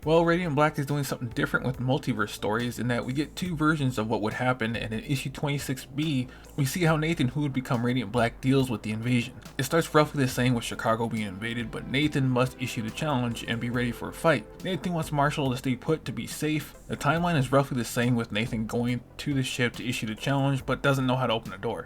Well, Radiant Black is doing something different with multiverse stories in that we get two versions of what would happen, and in issue 26B, we see how Nathan, who would become Radiant Black, deals with the invasion. It starts roughly the same with Chicago being invaded, but Nathan must issue the challenge and be ready for a fight. Nathan wants Marshall to stay put to be safe. The timeline is roughly the same with Nathan going to the ship to issue the challenge, but doesn't know how to open the door.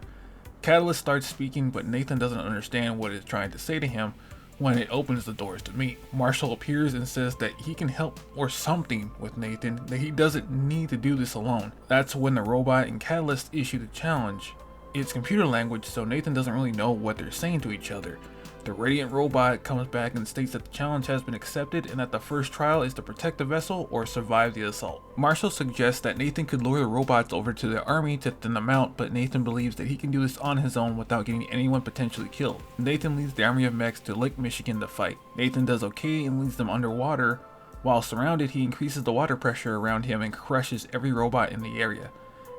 Catalyst starts speaking, but Nathan doesn't understand what it's trying to say to him when it opens the doors to meet. Marshall appears and says that he can help or something with Nathan, that he doesn't need to do this alone. That's when the robot and Catalyst issue the challenge. It's computer language, so Nathan doesn't really know what they're saying to each other. The Radiant robot comes back and states that the challenge has been accepted and that the first trial is to protect the vessel or survive the assault. Marshall suggests that Nathan could lure the robots over to the army to thin them out, but Nathan believes that he can do this on his own without getting anyone potentially killed. Nathan leads the army of mechs to Lake Michigan to fight. Nathan does okay and leads them underwater. While surrounded, he increases the water pressure around him and crushes every robot in the area.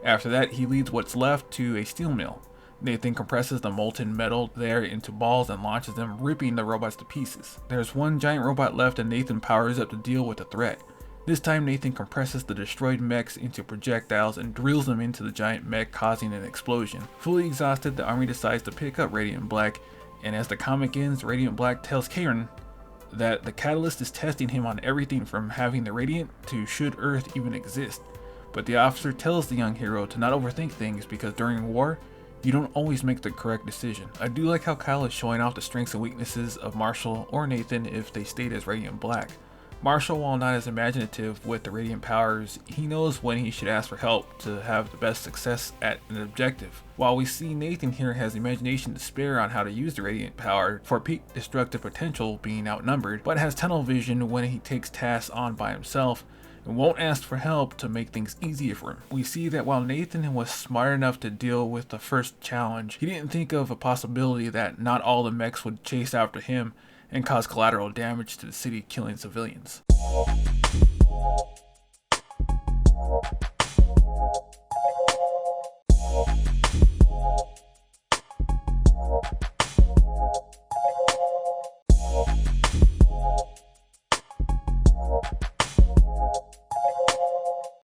After that, he leads what's left to a steel mill. Nathan compresses the molten metal there into balls and launches them, ripping the robots to pieces. There's one giant robot left and Nathan powers up to deal with the threat. This time Nathan compresses the destroyed mechs into projectiles and drills them into the giant mech, causing an explosion. Fully exhausted, the army decides to pick up Radiant Black, and as the comic ends, Radiant Black tells Karen that the Catalyst is testing him on everything from having the Radiant to should Earth even exist. But the officer tells the young hero to not overthink things because during war, you don't always make the correct decision. I do like how Kyle is showing off the strengths and weaknesses of Marshall or Nathan if they stayed as Radiant Black. Marshall, while not as imaginative with the Radiant powers, he knows when he should ask for help to have the best success at an objective. While we see Nathan here has imagination to spare on how to use the Radiant power for peak destructive potential being outnumbered, but has tunnel vision when he takes tasks on by himself and won't ask for help to make things easier for him. We see that while Nathan was smart enough to deal with the first challenge, he didn't think of a possibility that not all the mechs would chase after him and cause collateral damage to the city, killing civilians.